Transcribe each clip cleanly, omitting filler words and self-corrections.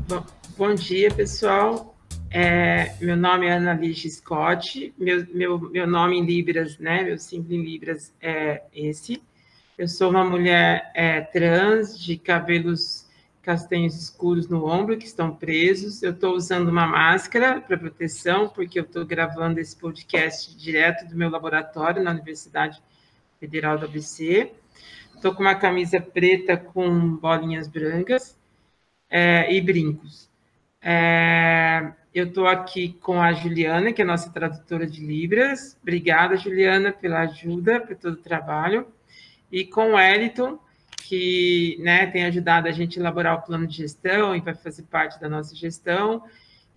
Bom, bom dia, pessoal. Meu nome é Annalise Scott. Meu nome em Libras, né? Meu símbolo em Libras é esse. Eu sou uma mulher trans, de cabelos castanhos escuros no ombro, que estão presos. Eu estou usando uma máscara para proteção, porque eu estou gravando esse podcast direto do meu laboratório na Universidade Federal do ABC. Estou com uma camisa preta com bolinhas brancas e brincos. Eu estou aqui com a Juliana, que é a nossa tradutora de Libras. Obrigada, Juliana, pela ajuda, por todo o trabalho. E com o Wellington, que, né, tem ajudado a gente a elaborar o plano de gestão e vai fazer parte da nossa gestão.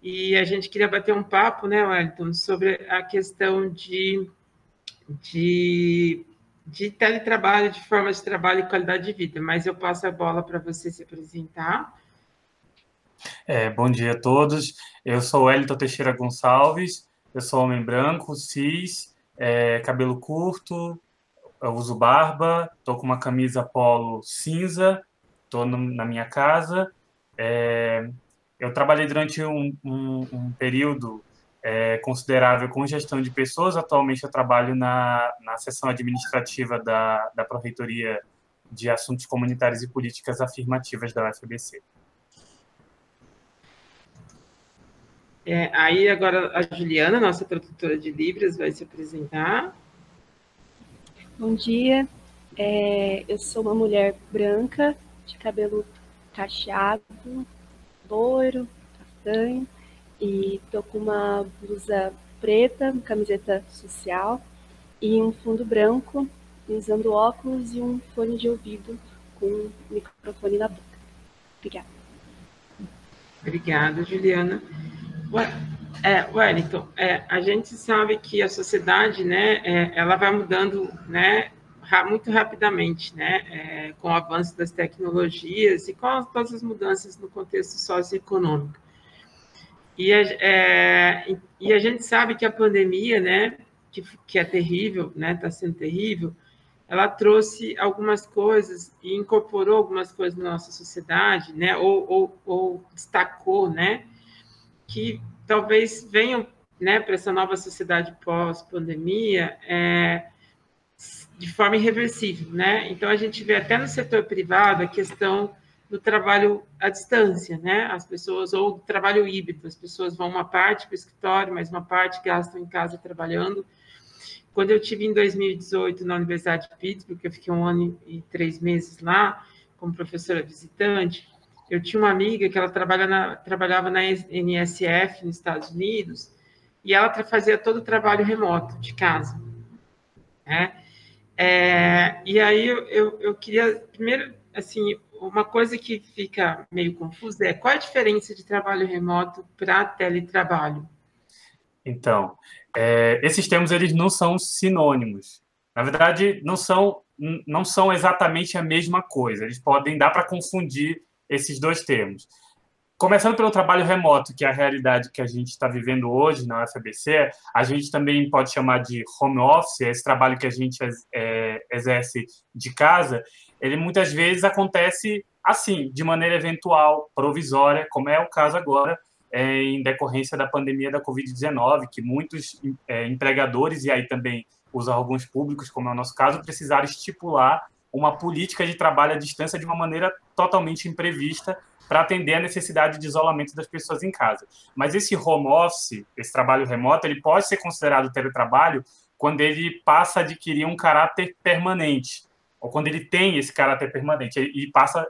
E a gente queria bater um papo, né, Wellington, sobre a questão de teletrabalho, de forma de trabalho e qualidade de vida. Mas eu passo a bola para você se apresentar. Bom dia a todos. Eu sou Wellington Teixeira Gonçalves, eu sou homem branco, cis, cabelo curto, eu uso barba, estou com uma camisa polo cinza, estou na minha casa. Eu trabalhei durante um período considerável com gestão de pessoas. Atualmente eu trabalho na seção administrativa da Pró-Reitoria de Assuntos Comunitários e Políticas Afirmativas da UFABC. Aí agora a Juliana, nossa tradutora de Libras, vai se apresentar. Bom dia, eu sou uma mulher branca, de cabelo cacheado, loiro, castanho, e estou com uma blusa preta, uma camiseta social e um fundo branco, usando óculos e um fone de ouvido com um microfone na boca. Obrigada. Obrigada, Juliana. Wellington, a gente sabe que a sociedade, né, ela vai mudando, né, muito rapidamente, né, com o avanço das tecnologias e com todas as mudanças no contexto socioeconômico. E a gente sabe que a pandemia, né, que é terrível, né, está sendo terrível, ela trouxe algumas coisas e incorporou algumas coisas na nossa sociedade, né, ou destacou, né, que talvez venham, né, para essa nova sociedade pós-pandemia de forma irreversível, né? Então a gente vê até no setor privado a questão do trabalho à distância, né? As pessoas, ou do trabalho híbrido, as pessoas vão uma parte para o escritório, mas uma parte gastam em casa trabalhando. Quando eu tive em 2018 na Universidade de Pittsburgh, eu fiquei 1 ano e 3 meses lá como professora visitante, eu tinha uma amiga que ela trabalhava na NSF nos Estados Unidos e ela fazia todo o trabalho remoto de casa, né? E aí eu queria, primeiro, assim, uma coisa que fica meio confusa é qual a diferença de trabalho remoto para teletrabalho? Então, esses termos eles não são sinônimos. Na verdade, não são exatamente a mesma coisa. Eles podem dar para confundir esses dois termos. Começando pelo trabalho remoto, que é a realidade que a gente está vivendo hoje na UFABC, a gente também pode chamar de home office, esse trabalho que a gente exerce de casa, ele muitas vezes acontece assim, de maneira eventual, provisória, como é o caso agora, em decorrência da pandemia da Covid-19, que muitos empregadores, e aí também os órgãos públicos, como é o nosso caso, precisaram estipular uma política de trabalho à distância de uma maneira totalmente imprevista para atender a necessidade de isolamento das pessoas em casa. Mas esse home office, esse trabalho remoto, ele pode ser considerado teletrabalho quando ele passa a adquirir um caráter permanente, ou quando ele tem esse caráter permanente,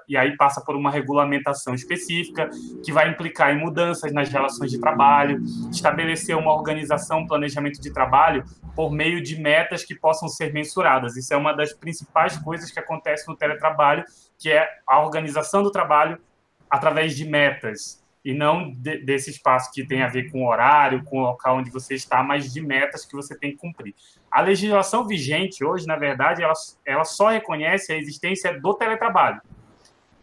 e aí passa por uma regulamentação específica, que vai implicar em mudanças nas relações de trabalho, estabelecer uma organização, um planejamento de trabalho por meio de metas que possam ser mensuradas. Isso é uma das principais coisas que acontece no teletrabalho, que é a organização do trabalho através de metas, e não desse espaço que tem a ver com o horário, com o local onde você está, mas de metas que você tem que cumprir. A legislação vigente hoje, na verdade, ela só reconhece a existência do teletrabalho.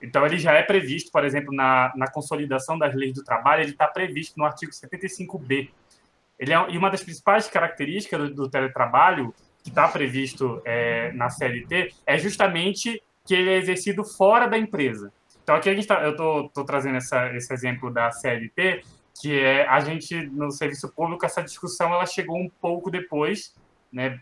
Então, ele já é previsto, por exemplo, na consolidação das leis do trabalho, ele está previsto no artigo 75B. E uma das principais características do teletrabalho, que está previsto na CLT, é justamente que ele é exercido fora da empresa. Então, aqui eu estou trazendo esse exemplo da CLT, que é a gente, no serviço público, essa discussão ela chegou um pouco depois, né?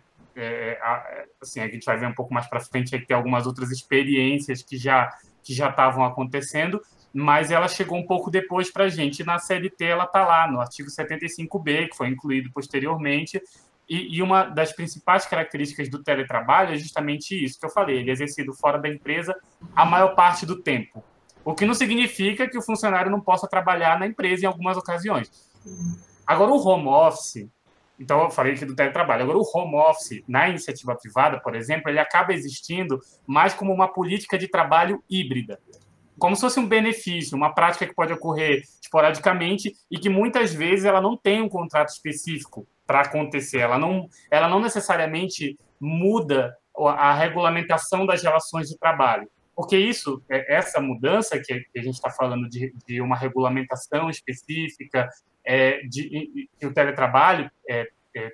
Assim, a gente vai ver um pouco mais para frente que tem algumas outras experiências que já estavam acontecendo, mas ela chegou um pouco depois para a gente. Na CLT, ela está lá, no artigo 75B, que foi incluído posteriormente, e uma das principais características do teletrabalho é justamente isso que eu falei, ele é exercido fora da empresa a maior parte do tempo. O que não significa que o funcionário não possa trabalhar na empresa em algumas ocasiões. Agora, o home office, então eu falei aqui do teletrabalho, agora o home office, na iniciativa privada, por exemplo, ele acaba existindo mais como uma política de trabalho híbrida, como se fosse um benefício, uma prática que pode ocorrer esporadicamente e que muitas vezes ela não tem um contrato específico para acontecer, ela não necessariamente muda a regulamentação das relações de trabalho. Porque essa mudança que a gente está falando de uma regulamentação específica, que o teletrabalho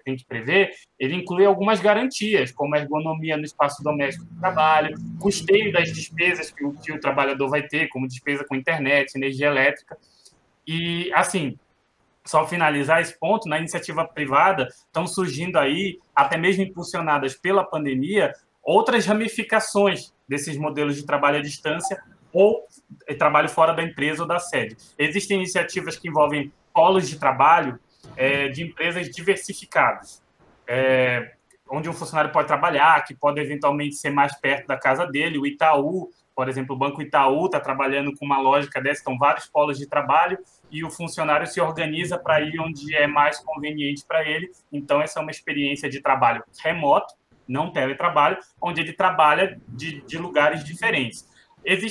tem que prever, ele inclui algumas garantias, como a ergonomia no espaço doméstico do trabalho, custeio das despesas que o trabalhador vai ter, como despesa com internet, energia elétrica. E, assim, só finalizar esse ponto, na iniciativa privada estão surgindo aí, até mesmo impulsionadas pela pandemia, outras ramificações desses modelos de trabalho à distância ou trabalho fora da empresa ou da sede. Existem iniciativas que envolvem polos de trabalho de empresas diversificadas, onde um funcionário pode trabalhar, que pode eventualmente ser mais perto da casa dele. O Itaú, por exemplo, o Banco Itaú está trabalhando com uma lógica dessa, estão vários polos de trabalho e o funcionário se organiza para ir onde é mais conveniente para ele. Então, essa é uma experiência de trabalho remoto, não teletrabalho, onde ele trabalha de lugares diferentes.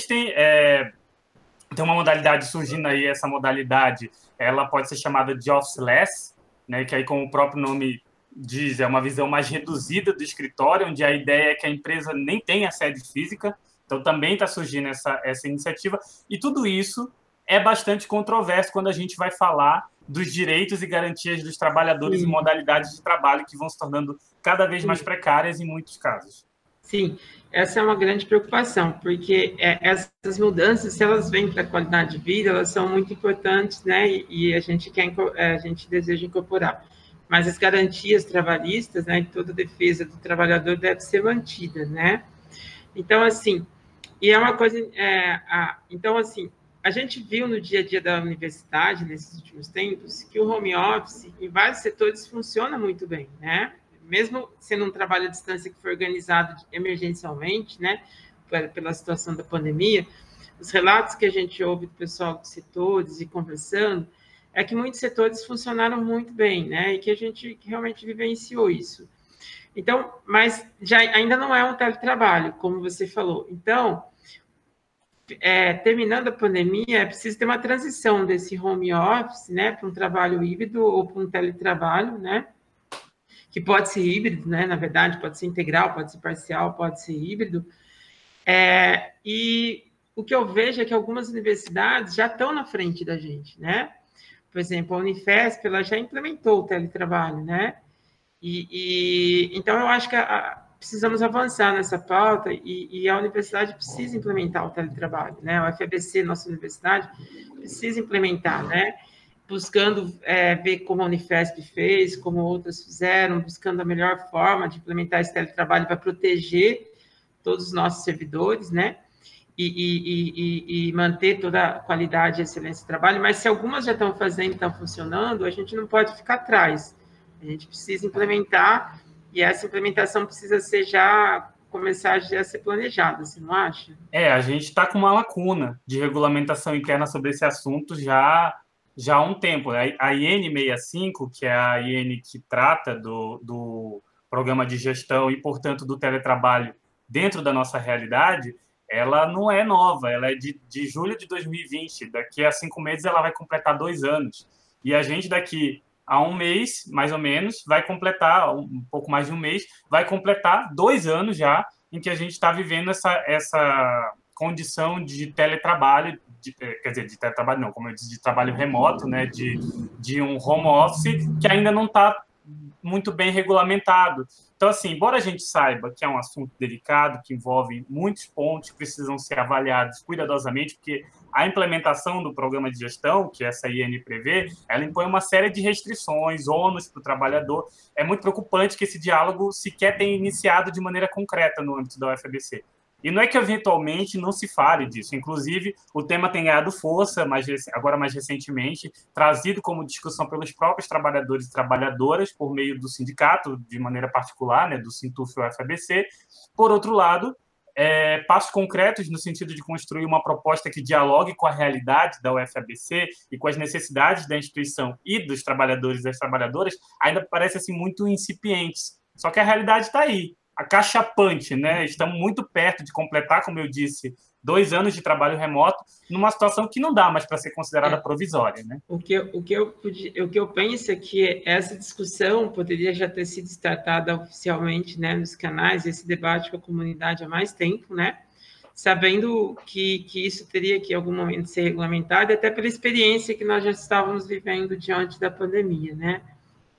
Tem uma modalidade surgindo aí, essa modalidade, ela pode ser chamada de officeless, né, que aí, como o próprio nome diz, é uma visão mais reduzida do escritório, onde a ideia é que a empresa nem tenha sede física. Então, também está surgindo essa iniciativa. E tudo isso é bastante controverso quando a gente vai falar dos direitos e garantias dos trabalhadores e modalidades de trabalho que vão se tornando cada vez mais precárias em muitos casos. Sim, essa é uma grande preocupação, porque essas mudanças, se elas vêm para a qualidade de vida, elas são muito importantes, né? E a gente deseja incorporar. Mas as garantias trabalhistas, né? Toda defesa do trabalhador deve ser mantida, né? Então, assim, e é uma coisa, então, assim, a gente viu no dia a dia da universidade, nesses últimos tempos, que o home office, em vários setores, funciona muito bem, né? Mesmo sendo um trabalho à distância que foi organizado emergencialmente, né, pela situação da pandemia, os relatos que a gente ouve do pessoal dos setores e conversando, é que muitos setores funcionaram muito bem, né, e que a gente realmente vivenciou isso. Então, mas ainda não é um teletrabalho, como você falou. Então, terminando a pandemia, é preciso ter uma transição desse home office, né, para um trabalho híbrido ou para um teletrabalho, né, que pode ser híbrido, né? Na verdade, pode ser integral, pode ser parcial, pode ser híbrido. E o que eu vejo é que algumas universidades já estão na frente da gente, né? Por exemplo, a Unifesp, ela já implementou o teletrabalho, né? Então, eu acho que precisamos avançar nessa pauta e a universidade precisa implementar o teletrabalho, né? O FABC, nossa universidade, precisa implementar, né? Buscando ver como a Unifesp fez, como outras fizeram, buscando a melhor forma de implementar esse teletrabalho para proteger todos os nossos servidores, né? E manter toda a qualidade e excelência do trabalho. Mas se algumas já estão fazendo, estão funcionando, a gente não pode ficar atrás. A gente precisa implementar, e essa implementação precisa começar a ser planejada, você não acha? A gente está com uma lacuna de regulamentação interna sobre esse assunto já há um tempo. A IN 65, que é a IN que trata do programa de gestão e, portanto, do teletrabalho dentro da nossa realidade, ela não é nova, ela é de julho de 2020. Daqui a 5 meses ela vai completar 2 anos. E a gente, daqui a um mês, mais ou menos, vai completar, um pouco mais de um mês, vai completar 2 anos já em que a gente está vivendo essa condição de teletrabalho, quer dizer, de teletrabalho não, como eu disse, de trabalho remoto, né, de um home office que ainda não está muito bem regulamentado. Então, assim, embora a gente saiba que é um assunto delicado, que envolve muitos pontos que precisam ser avaliados cuidadosamente, porque a implementação do programa de gestão, que essa IN prevê, ela impõe uma série de restrições, ônus para o trabalhador. É muito preocupante que esse diálogo sequer tenha iniciado de maneira concreta no âmbito da UFABC. E não é que eventualmente não se fale disso. Inclusive, o tema tem ganhado força, agora mais recentemente, trazido como discussão pelos próprios trabalhadores e trabalhadoras, por meio do sindicato, de maneira particular, né, do Sintuf UFABC. Por outro lado, passos concretos no sentido de construir uma proposta que dialogue com a realidade da UFABC e com as necessidades da instituição e dos trabalhadores e das trabalhadoras ainda parecem assim, muito incipientes. Só que a realidade está aí. Acachapante, né? Estamos muito perto de completar, como eu disse, 2 anos de trabalho remoto, numa situação que não dá mais para ser considerada provisória, né? O que eu penso é que essa discussão poderia já ter sido startada oficialmente, né, nos canais, esse debate com a comunidade há mais tempo, né? Sabendo que isso teria que, em algum momento, ser regulamentado, até pela experiência que nós já estávamos vivendo diante da pandemia, né?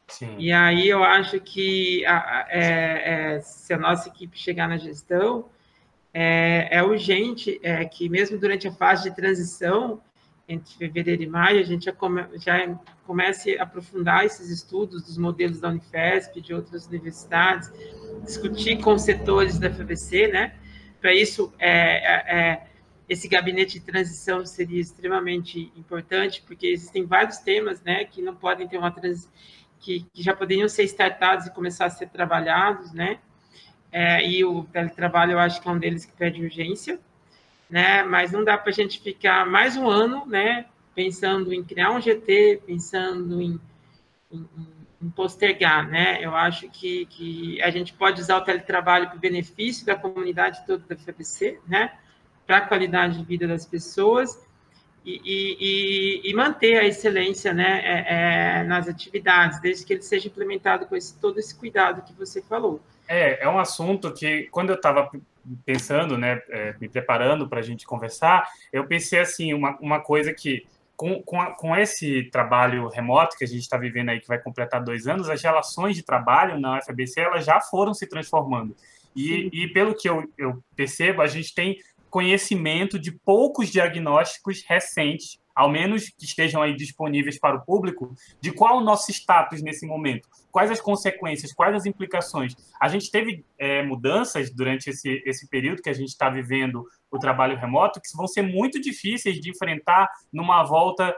Sim. E aí eu acho que se a nossa equipe chegar na gestão, é urgente que mesmo durante a fase de transição, entre fevereiro e maio, a gente já comece a aprofundar esses estudos dos modelos da Unifesp, de outras universidades, discutir com os setores da FABC, né? Para isso, esse gabinete de transição seria extremamente importante, porque existem vários temas, né, que não podem ter uma transição, que já poderiam ser startados e começar a ser trabalhados, né? E o teletrabalho, eu acho que é um deles que pede urgência, né? Mas não dá para a gente ficar mais um ano, né, pensando em criar um GT, pensando em postergar, né? Eu acho que a gente pode usar o teletrabalho para o benefício da comunidade toda da FABC, né? Para a qualidade de vida das pessoas, e manter a excelência, né, nas atividades, desde que ele seja implementado com todo esse cuidado que você falou. É um assunto que, quando eu estava pensando, né, me preparando para a gente conversar, eu pensei assim, uma coisa que, com esse trabalho remoto que a gente está vivendo aí, que vai completar 2 anos, as relações de trabalho na UFABC, elas já foram se transformando. E pelo que eu percebo, a gente tem conhecimento de poucos diagnósticos recentes, ao menos que estejam aí disponíveis para o público, de qual o nosso status nesse momento, quais as consequências, quais as implicações. A gente teve mudanças durante esse período que a gente está vivendo o trabalho remoto, que vão ser muito difíceis de enfrentar numa volta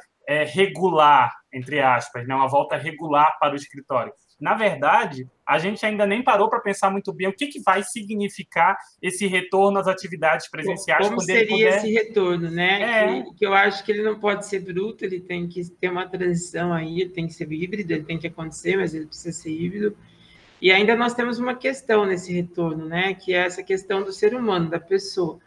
regular, entre aspas, né? Uma volta regular para o escritório. Na verdade, a gente ainda nem parou para pensar muito bem o que vai significar esse retorno às atividades presenciais. Como seria esse retorno, né? Que eu acho que ele não pode ser bruto, ele tem que ter uma transição aí, ele tem que ser híbrido, ele tem que acontecer, mas ele precisa ser híbrido. E ainda nós temos uma questão nesse retorno, né? Que é essa questão do ser humano, da pessoa.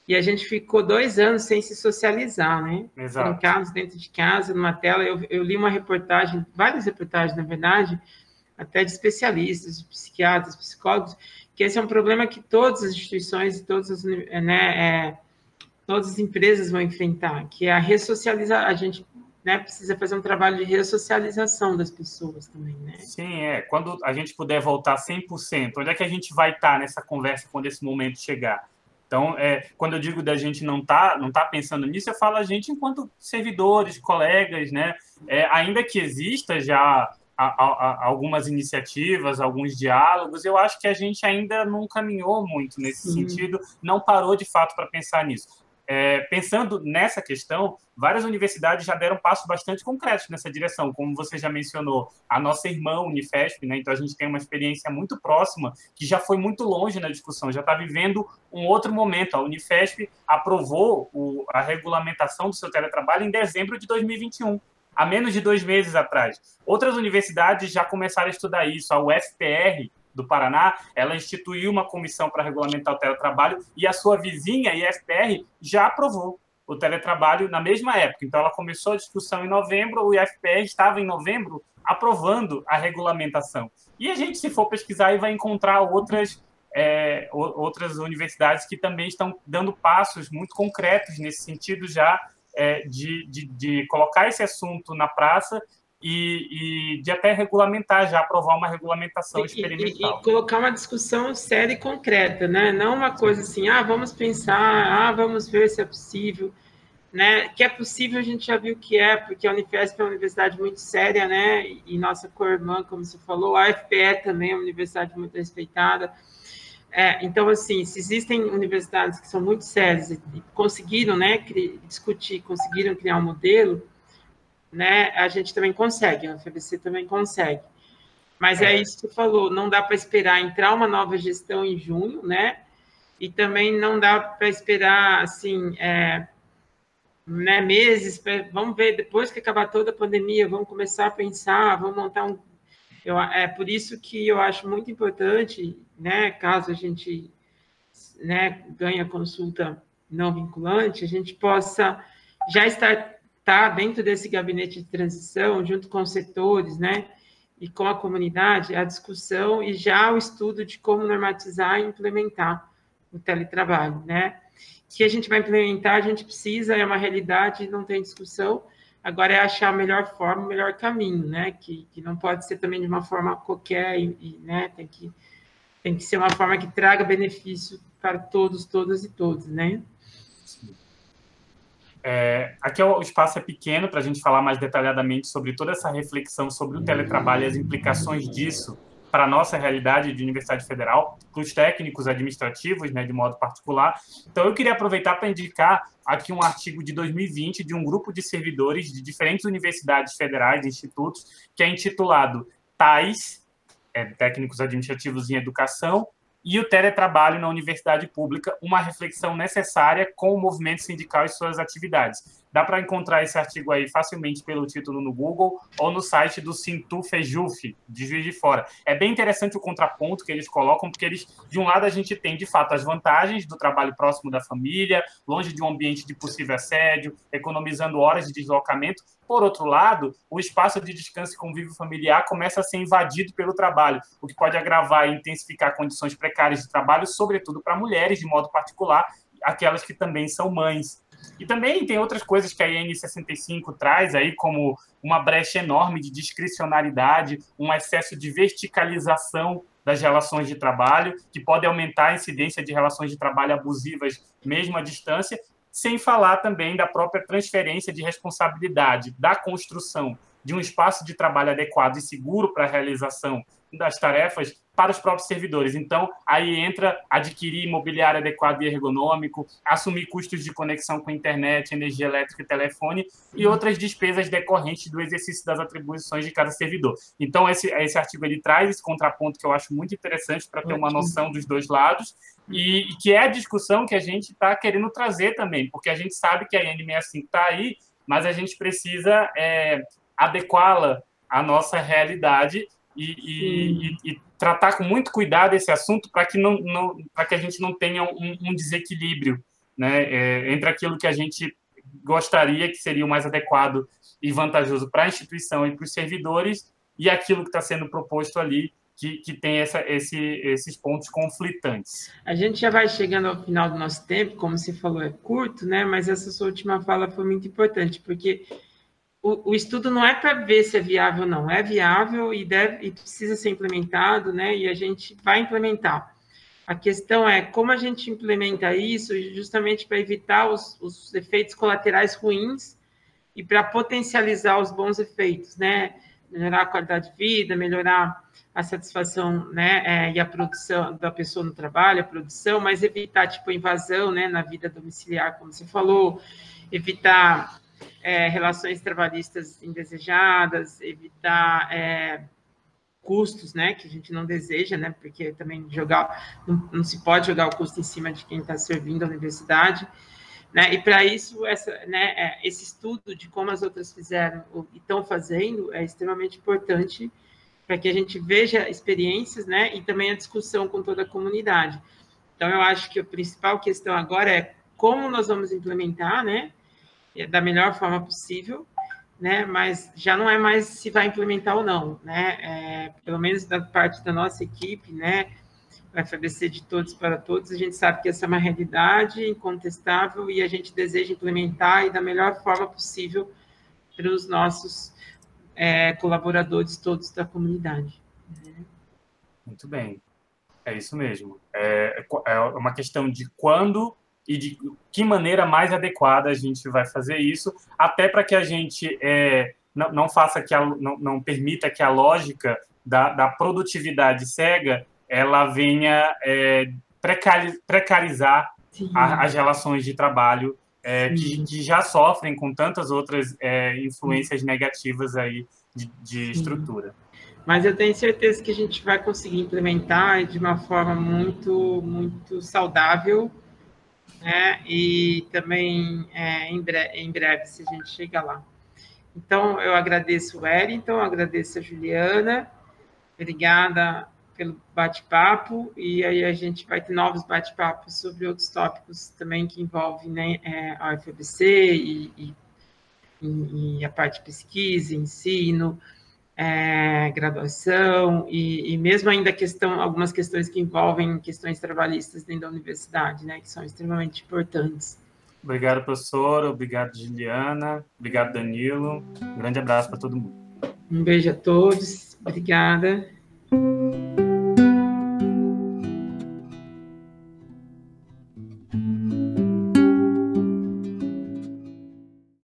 E a gente ficou 2 anos sem se socializar, né? Exato. Trancados dentro de casa, numa tela. Eu li uma reportagem, várias reportagens, na verdade, até de especialistas, de psiquiatras, psicólogos, que esse é um problema que todas as instituições e todas as empresas vão enfrentar, que é a ressocializar. A gente, né, precisa fazer um trabalho de ressocialização das pessoas também, né? Sim, quando a gente puder voltar 100%, onde é que a gente vai estar nessa conversa quando esse momento chegar? Então, quando eu digo da gente não tá pensando nisso, eu falo a gente enquanto servidores, colegas, né? Ainda que exista já algumas iniciativas, alguns diálogos, eu acho que a gente ainda não caminhou muito nesse sentido, não parou de fato para pensar nisso. Pensando nessa questão, várias universidades já deram passos bastante concretos nessa direção, como você já mencionou, a nossa irmã Unifesp, né? Então a gente tem uma experiência muito próxima, que já foi muito longe na discussão, já está vivendo um outro momento. A Unifesp aprovou a regulamentação do seu teletrabalho em dezembro de 2021, há menos de 2 meses atrás. Outras universidades já começaram a estudar isso. A UFPR, do Paraná, ela instituiu uma comissão para regulamentar o teletrabalho e a sua vizinha, a IFPR, já aprovou o teletrabalho na mesma época. Então, ela começou a discussão em novembro, o IFPR estava em novembro aprovando a regulamentação. E a gente, se for pesquisar, aí vai encontrar outras universidades que também estão dando passos muito concretos nesse sentido já de colocar esse assunto na praça e de até regulamentar, já aprovar uma regulamentação experimental. E colocar uma discussão séria e concreta, né? Não uma coisa assim, vamos pensar, vamos ver se é possível, né? Que é possível, a gente já viu que é, porque a Unifesp é uma universidade muito séria, né? E nossa co-irmã, como você falou, a UFPE também é uma universidade muito respeitada. Então, assim, se existem universidades que são muito sérias e conseguiram, né, discutir, conseguiram criar um modelo, né, a gente também consegue, a UFABC também consegue. Mas é isso que você falou, não dá para esperar entrar uma nova gestão em junho, né, e também não dá para esperar, assim, né, meses, vamos ver, depois que acabar toda a pandemia, vamos começar a pensar, vamos montar um... É por isso que eu acho muito importante, né, caso a gente, né, ganhe a consulta não vinculante, a gente possa já estar dentro desse gabinete de transição, junto com os setores, né, e com a comunidade, a discussão e já o estudo de como normatizar e implementar o teletrabalho, né? Que a gente vai implementar, a gente precisa, é uma realidade, não tem discussão, agora é achar a melhor forma, o melhor caminho, né? Que não pode ser também de uma forma qualquer, né? Tem que ser uma forma que traga benefício para todos, todas e todos, né? Sim. Aqui o espaço é pequeno para a gente falar mais detalhadamente sobre toda essa reflexão sobre o teletrabalho e as implicações disso para a nossa realidade de Universidade Federal, para os técnicos administrativos, né, de modo particular. Então, eu queria aproveitar para indicar aqui um artigo de 2020 de um grupo de servidores de diferentes universidades federais e institutos, que é intitulado TAIS, Técnicos Administrativos em Educação, e o teletrabalho na universidade pública, uma reflexão necessária com o movimento sindical e suas atividades. Dá para encontrar esse artigo aí facilmente pelo título no Google ou no site do Sintufejuf, de Juiz de Fora. É bem interessante o contraponto que eles colocam, porque eles, de um lado, a gente tem, de fato, as vantagens do trabalho próximo da família, longe de um ambiente de possível assédio, economizando horas de deslocamento. Por outro lado, o espaço de descanso e convívio familiar começa a ser invadido pelo trabalho, o que pode agravar e intensificar condições precárias de trabalho, sobretudo para mulheres, de modo particular, aquelas que também são mães. E também tem outras coisas que a IN 65 traz aí, como uma brecha enorme de discricionariedade, um excesso de verticalização das relações de trabalho, que pode aumentar a incidência de relações de trabalho abusivas, mesmo à distância, sem falar também da própria transferência de responsabilidade da construção de um espaço de trabalho adequado e seguro para a realização das tarefas para os próprios servidores. Então, aí entra adquirir imobiliário adequado e ergonômico, assumir custos de conexão com internet, energia elétrica e telefone e outras despesas decorrentes do exercício das atribuições de cada servidor. Então, esse artigo ele traz esse contraponto que eu acho muito interessante para ter uma noção dos dois lados e que é a discussão que a gente está querendo trazer também, porque a gente sabe que a IN 65 está aí, mas a gente precisa adequá-la à nossa realidade e tratar com muito cuidado esse assunto para que a gente não tenha um desequilíbrio, né, entre aquilo que a gente gostaria que seria o mais adequado e vantajoso para a instituição e para os servidores e aquilo que está sendo proposto ali, que tem esses pontos conflitantes. A gente já vai chegando ao final do nosso tempo, como você falou, é curto, né? Mas essa sua última fala foi muito importante, porque o estudo não é para ver se é viável ou não, é viável e precisa ser implementado, né? E a gente vai implementar. A questão é como a gente implementa isso justamente para evitar os efeitos colaterais ruins e para potencializar os bons efeitos, né? Melhorar a qualidade de vida, melhorar a satisfação, né? E a produção da pessoa no trabalho, a produção, mas evitar, tipo, invasão, né? Na vida domiciliar, como você falou, evitar relações trabalhistas indesejadas, evitar custos, né, que a gente não deseja, né, porque também não se pode jogar o custo em cima de quem está servindo a universidade, né, e para isso esse estudo de como as outras fizeram e estão fazendo é extremamente importante para que a gente veja experiências, né, e também a discussão com toda a comunidade. Então, eu acho que a principal questão agora é como nós vamos implementar, né, da melhor forma possível, né? Mas já não é mais se vai implementar ou não, né? Pelo menos da parte da nossa equipe, né? O FABC de todos para todos, a gente sabe que essa é uma realidade incontestável e a gente deseja implementar e da melhor forma possível para os nossos colaboradores todos da comunidade. Muito bem, é isso mesmo. É uma questão de quando e de que maneira mais adequada a gente vai fazer isso, até para que a gente não faça não permita que a lógica da produtividade cega ela venha precarizar as relações de trabalho que já sofrem com tantas outras influências negativas aí de estrutura. Mas eu tenho certeza que a gente vai conseguir implementar de uma forma muito, muito saudável, né? E também em breve, se a gente chegar lá. Então, eu agradeço o Wellington, agradeço a Juliana, obrigada pelo bate-papo, e aí a gente vai ter novos bate-papos sobre outros tópicos também que envolvem, né, a UFABC e a parte de pesquisa, ensino, graduação, e mesmo ainda algumas questões que envolvem questões trabalhistas dentro da universidade, né, que são extremamente importantes. Obrigado, professora. Obrigado, Juliana. Obrigado, Danilo. Um grande abraço para todo mundo. Um beijo a todos. Obrigada.